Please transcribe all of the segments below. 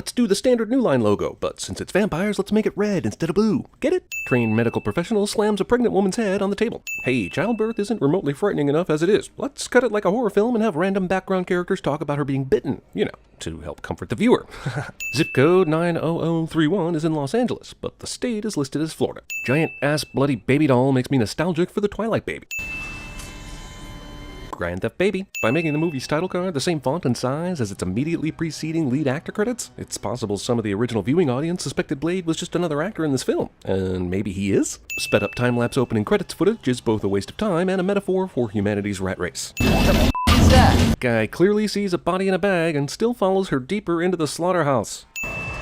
let's do the standard New Line logo, but since it's vampires, let's make it red instead of blue. Get it? Trained medical professional slams a pregnant woman's head on the table. Hey, childbirth isn't remotely frightening enough as it is. Let's cut it like a horror film and have random background characters talk about her being bitten, to help comfort the viewer. Zip code 90031 is in Los Angeles, but the state is listed as Florida. Giant ass bloody baby doll makes me nostalgic for the Twilight baby. Grand Theft Baby. By making the movie's title card the same font and size as its immediately preceding lead actor credits, it's possible some of the original viewing audience suspected Blade was just another actor in this film. And maybe he is? Sped up time-lapse opening credits footage is both a waste of time and a metaphor for humanity's rat race. What's that? Guy clearly sees a body in a bag and still follows her deeper into the slaughterhouse.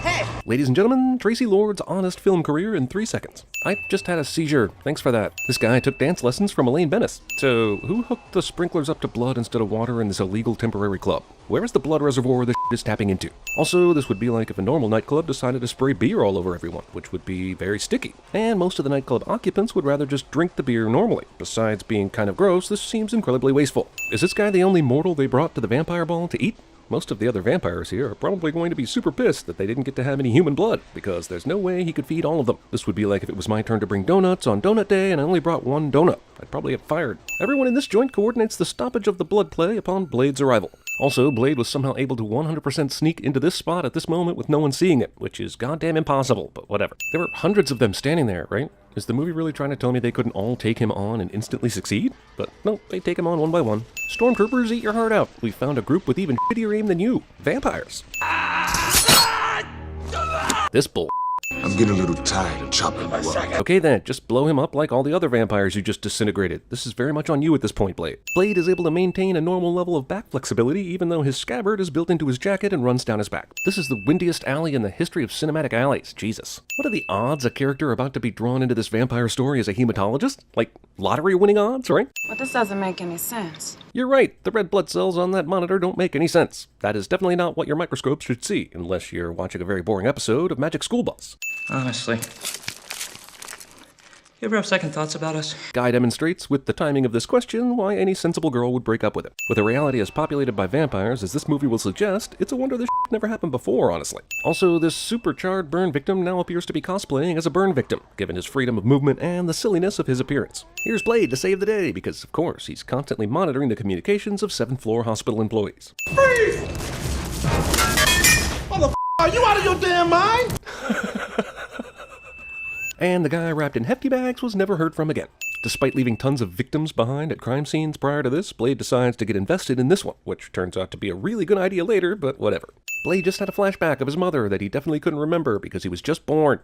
Hey! Ladies and gentlemen, Tracy Lord's honest film career in 3 seconds. I just had a seizure. Thanks for that. This guy took dance lessons from Elaine Bennis. So, who hooked the sprinklers up to blood instead of water in this illegal temporary club? Where is the blood reservoir this is tapping into? Also, this would be like if a normal nightclub decided to spray beer all over everyone, which would be very sticky. And most of the nightclub occupants would rather just drink the beer normally. Besides being kind of gross, this seems incredibly wasteful. Is this guy the only mortal they brought to the vampire ball to eat? Most of the other vampires here are probably going to be super pissed that they didn't get to have any human blood, because there's no way he could feed all of them. This would be like if it was my turn to bring donuts on donut day and I only brought one donut. I'd probably get fired. Everyone in this joint coordinates the stoppage of the blood play upon Blade's arrival. Also, Blade was somehow able to 100% sneak into this spot at this moment with no one seeing it, which is goddamn impossible, but whatever. There were hundreds of them standing there, right? Is the movie really trying to tell me they couldn't all take him on and instantly succeed? But no, they take him on one by one. Stormtroopers, eat your heart out. We found a group with even shittier aim than you. Vampires. This bull. I'm getting a little tired of chopping you up. Okay then, just blow him up like all the other vampires you just disintegrated. This is very much on you at this point, Blade. Blade is able to maintain a normal level of back flexibility even though his scabbard is built into his jacket and runs down his back. This is the windiest alley in the history of cinematic alleys, Jesus. What are the odds a character about to be drawn into this vampire story is a hematologist? Like, lottery winning odds, right? But this doesn't make any sense. You're right, the red blood cells on that monitor don't make any sense. That is definitely not what your microscope should see, unless you're watching a very boring episode of Magic School Bus. Honestly. You ever have second thoughts about us? Guy demonstrates with the timing of this question why any sensible girl would break up with him. With a reality as populated by vampires as this movie will suggest, it's a wonder this never happened before, honestly. Also, this supercharred burn victim now appears to be cosplaying as a burn victim, given his freedom of movement and the silliness of his appearance. Here's Blade to save the day, because of course, he's constantly monitoring the communications of 7th floor hospital employees. Freeze! Are you out of your damn mind? And the guy wrapped in hefty bags was never heard from again. Despite leaving tons of victims behind at crime scenes prior to this, Blade decides to get invested in this one, which turns out to be a really good idea later, but whatever. Blade just had a flashback of his mother that he definitely couldn't remember because he was just born.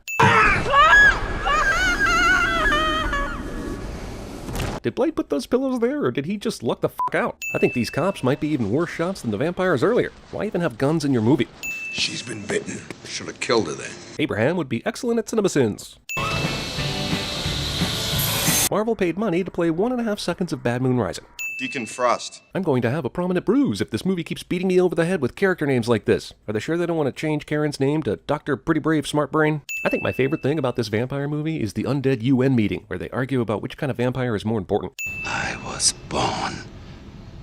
Did Blade put those pillows there, or did he just luck the fuck out? I think these cops might be even worse shots than the vampires earlier. Why even have guns in your movie? She's been bitten. Should have killed her then. Abraham would be excellent at cinema sins. Marvel paid money to play 1.5 seconds of Bad Moon Rising. Deacon Frost. I'm going to have a prominent bruise if this movie keeps beating me over the head with character names like this. Are they sure they don't want to change Karen's name to Dr. Pretty Brave Smart Brain? I think my favorite thing about this vampire movie is the undead UN meeting, where they argue about which kind of vampire is more important. I was born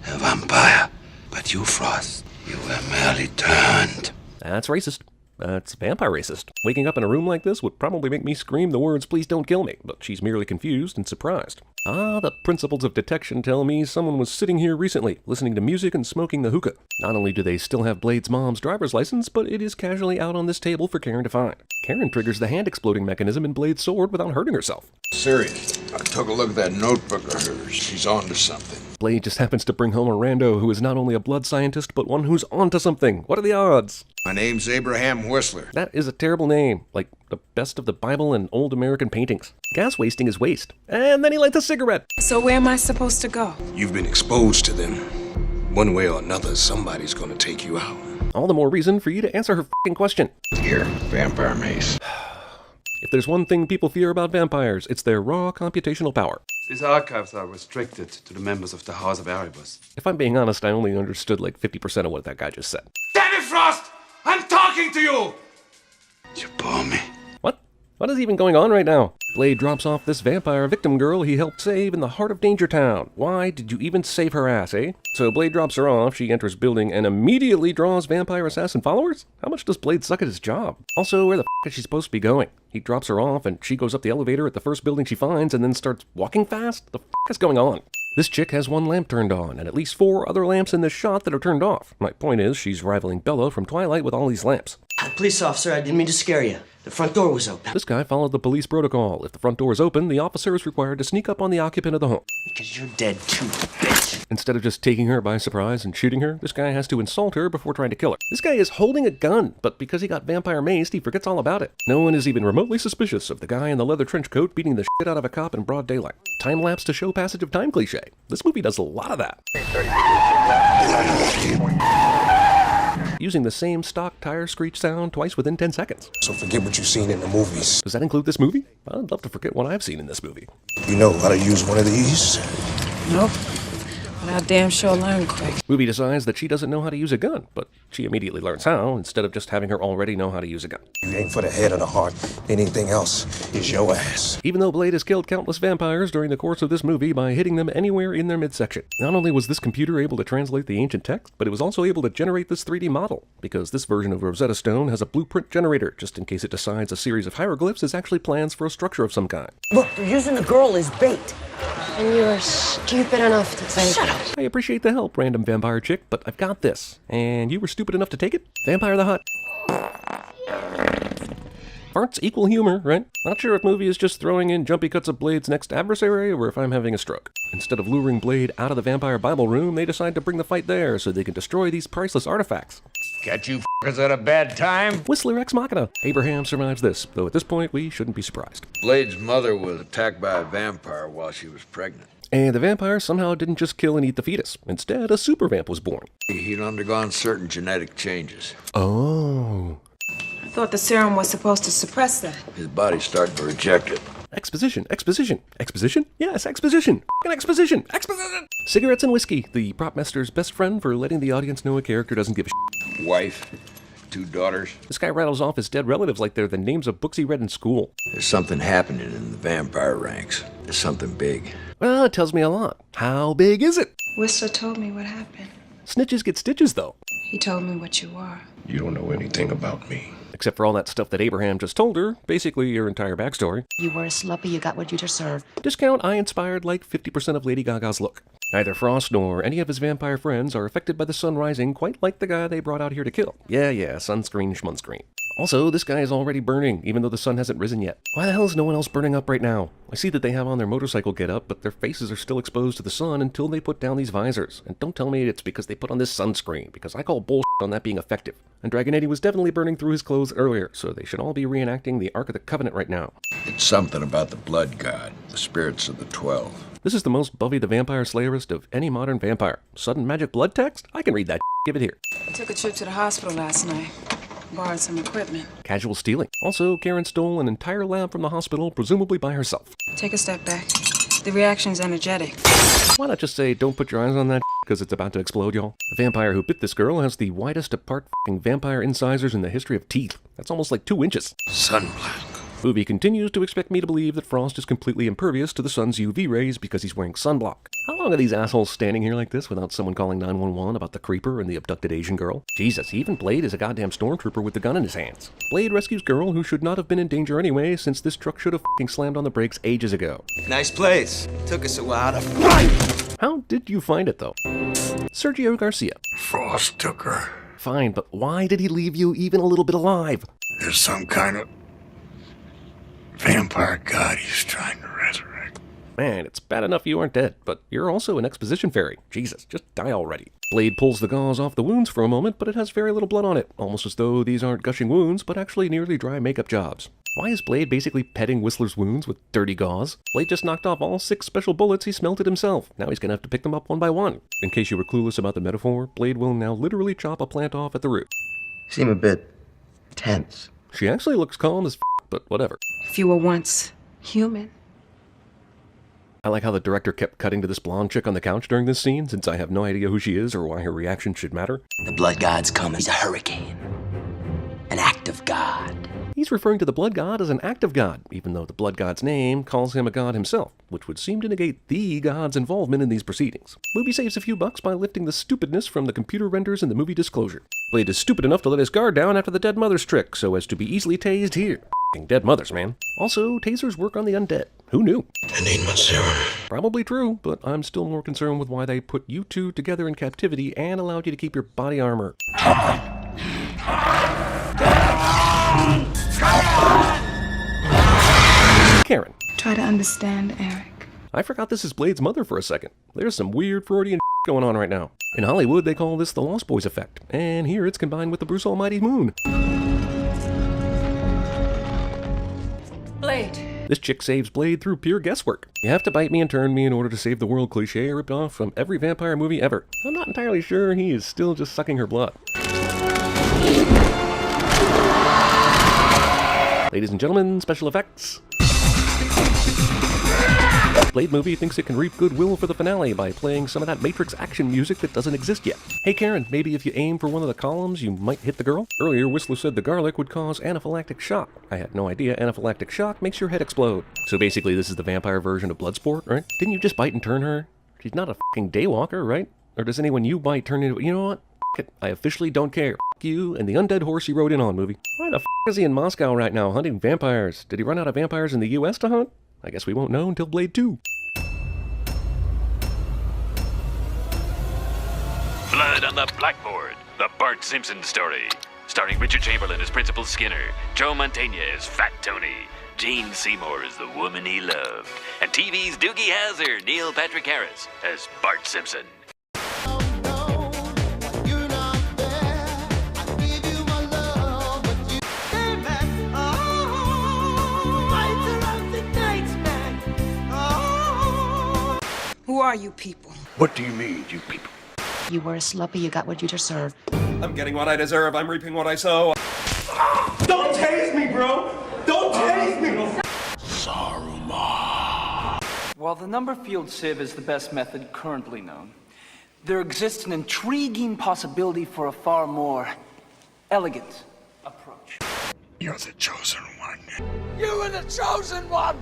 a vampire, but you, Frost, you were merely turned. That's racist. That's vampire racist. Waking up in a room like this would probably make me scream the words, "Please don't kill me," but she's merely confused and surprised. Ah, the principles of detection tell me someone was sitting here recently, listening to music and smoking the hookah. Not only do they still have Blade's mom's driver's license, but it is casually out on this table for Karen to find. Karen triggers the hand-exploding mechanism in Blade's sword without hurting herself. Serious. I took a look at that notebook of hers. She's on to something. Blade just happens to bring home a rando who is not only a blood scientist, but one who's onto something. What are the odds? My name's Abraham Whistler. That is a terrible name, like the best of the Bible and old American paintings. Gas wasting is waste. And then he lights a cigarette. So where am I supposed to go? You've been exposed to them. One way or another, somebody's gonna take you out. All the more reason for you to answer her f***ing question. Here, vampire mace. If there's one thing people fear about vampires, it's their raw computational power. These archives are restricted to the members of the House of Erebus. If I'm being honest, I only understood like 50% of what that guy just said. Damn it, Frost! I'm talking to you! You bore me. What? What is even going on right now? Blade drops off this vampire victim girl he helped save in the heart of Danger Town. Why did you even save her ass, eh? So Blade drops her off, she enters building, and immediately draws vampire assassin followers? How much does Blade suck at his job? Also, where the f*** is she supposed to be going? He drops her off, and she goes up the elevator at the first building she finds, and then starts walking fast? The f*** is going on? This chick has one lamp turned on, and at least 4 other lamps in this shot that are turned off. My point is, she's rivaling Bella from Twilight with all these lamps. Police officer, I didn't mean to scare you. The front door was open. This guy followed the police protocol. If the front door is open, the officer is required to sneak up on the occupant of the home. Because you're dead too, bitch. Instead of just taking her by surprise and shooting her, this guy has to insult her before trying to kill her. This guy is holding a gun, but because he got vampire maced, he forgets all about it. No one is even remotely suspicious of the guy in the leather trench coat beating the shit out of a cop in broad daylight. Time lapse to show passage of time cliche. This movie does a lot of that. Using the same stock tire screech sound twice within 10 seconds. So forget what you've seen in the movies. Does that include this movie? I'd love to forget what I've seen in this movie. You know how to use one of these? Nope. But I damn sure learned quick. Movie decides that she doesn't know how to use a gun, but she immediately learns how, instead of just having her already know how to use a gun. You aim for the head or the heart. Anything else is your ass. Even though Blade has killed countless vampires during the course of this movie by hitting them anywhere in their midsection. Not only was this computer able to translate the ancient text, but it was also able to generate this 3D model, because this version of Rosetta Stone has a blueprint generator, just in case it decides a series of hieroglyphs is actually plans for a structure of some kind. Look, they're using the girl as bait. And you are stupid enough to take Shut it. up. I appreciate the help, random vampire chick, but I've got this. And you were stupid enough to take it? Vampire the Hutt. Farts equal humor, right? Not sure if movie is just throwing in jumpy cuts of Blade's next adversary or if I'm having a stroke. Instead of luring Blade out of the vampire Bible room, they decide to bring the fight there so they can destroy these priceless artifacts. Catch you f***ers at a bad time? Whistler Ex Machina. Abraham survives this, though at this point we shouldn't be surprised. Blade's mother was attacked by a vampire while she was pregnant. And the vampire somehow didn't just kill and eat the fetus. Instead, a super vamp was born. He'd undergone certain genetic changes. Oh. I thought the serum was supposed to suppress that. His body started to reject it. Exposition, exposition, exposition? Yes, exposition. F***ing exposition, exposition! Cigarettes and whiskey, the prop master's best friend for letting the audience know a character doesn't give a shit. Wife, 2 daughters. This guy rattles off his dead relatives like they're the names of books he read in school. There's something happening in the vampire ranks. There's something big. Well, it tells me a lot. How big is it? Whistler told me what happened. Snitches get stitches, though. He told me what you are. You don't know anything about me. Except for all that stuff that Abraham just told her, basically your entire backstory. You were a sluppy, you got what you deserved. Discount I inspired like 50% of Lady Gaga's look. Neither Frost nor any of his vampire friends are affected by the sun rising quite like the guy they brought out here to kill. Yeah, sunscreen schmunscreen. Also, this guy is already burning, even though the sun hasn't risen yet. Why the hell is no one else burning up right now? I see that they have on their motorcycle getup, but their faces are still exposed to the sun until they put down these visors. And don't tell me it's because they put on this sunscreen, because I call bullshit on that being effective. And Dragonetti was definitely burning through his clothes earlier, so they should all be reenacting the Ark of the Covenant right now. It's something about the blood god, the spirits of the 12. This is the most Buffy the Vampire Slayerist of any modern vampire. Sudden magic blood text? I can read that. Give it here. I took a trip to the hospital last night. Borrowed some equipment. Casual stealing. Also, Karen stole an entire lab from the hospital, presumably by herself. Take a step back. The reaction's energetic. Why not just say, don't put your eyes on that because it's about to explode, y'all? The vampire who bit this girl has the widest apart vampire incisors in the history of teeth. That's almost like 2 inches. Sunblock. Movie continues to expect me to believe that Frost is completely impervious to the sun's UV rays because he's wearing sunblock. How long are these assholes standing here like this without someone calling 911 about the creeper and the abducted Asian girl? Jesus, even Blade is a goddamn stormtrooper with the gun in his hands. Blade rescues girl who should not have been in danger anyway, since this truck should have slammed on the brakes ages ago. Nice place. Took us a while to find. How did you find it, though? Sergio Garcia. Frost took her. Fine, but why did he leave you even a little bit alive? There's some kind of vampire god he's trying to resurrect. Man, it's bad enough you aren't dead, but you're also an exposition fairy. Jesus, just die already. Blade pulls the gauze off the wounds for a moment, but it has very little blood on it, almost as though these aren't gushing wounds, but actually nearly dry makeup jobs. Why is Blade basically petting Whistler's wounds with dirty gauze? Blade just knocked off all 6 special bullets he smelted himself. Now he's gonna have to pick them up one by one. In case you were clueless about the metaphor, Blade will now literally chop a plant off at the root. Seem a bit tense. She actually looks calm as but whatever. If you were once human. I like how the director kept cutting to this blonde chick on the couch during this scene, since I have no idea who she is or why her reaction should matter. The blood god's coming. He's a hurricane. An act of God. He's referring to the blood god as an active god, even though the blood god's name calls him a god himself, which would seem to negate the god's involvement in these proceedings. Movie saves a few bucks by lifting the stupidness from the computer renders in the movie disclosure. Blade is stupid enough to let his guard down after the dead mother's trick, so as to be easily tased here. Dead mothers, man. Also, tasers work on the undead. Who knew? I need my serum. Probably true, but I'm still more concerned with why they put you two together in captivity and allowed you to keep your body armor. Karen. Try to understand, Eric. I forgot this is Blade's mother for a second. There's some weird Freudian going on right now. In Hollywood, they call this the Lost Boys effect, and here it's combined with the Bruce Almighty Moon. Blade. This chick saves Blade through pure guesswork. You have to bite me and turn me in order to save the world cliche ripped off from every vampire movie ever. I'm not entirely sure he is still just sucking her blood. Ladies and gentlemen, special effects. Blade movie thinks it can reap goodwill for the finale by playing some of that Matrix action music that doesn't exist yet. Hey Karen, maybe if you aim for one of the columns, you might hit the girl? Earlier, Whistler said the garlic would cause anaphylactic shock. I had no idea anaphylactic shock makes your head explode. So basically this is the vampire version of Bloodsport, right? Didn't you just bite and turn her? She's not a fucking daywalker, right? Or does anyone you bite turn into— you know what? F it. I officially don't care. F you and the undead horse you rode in on, movie. Why the f is he in Moscow right now hunting vampires? Did he run out of vampires in the US to hunt? I guess we won't know until Blade 2. Blood on the Blackboard, the Bart Simpson story. Starring Richard Chamberlain as Principal Skinner, Joe Mantegna as Fat Tony, Jane Seymour as the woman he loved, and TV's Doogie Howser, Neil Patrick Harris as Bart Simpson. Who are you people? What do you mean, you people? You were a sluppy, you got what you deserved. I'm getting what I deserve, I'm reaping what I sow. Don't tase me, bro! Don't tase me! While the number field sieve is the best method currently known, there exists an intriguing possibility for a far more elegant approach. You're the chosen one. You were the chosen one!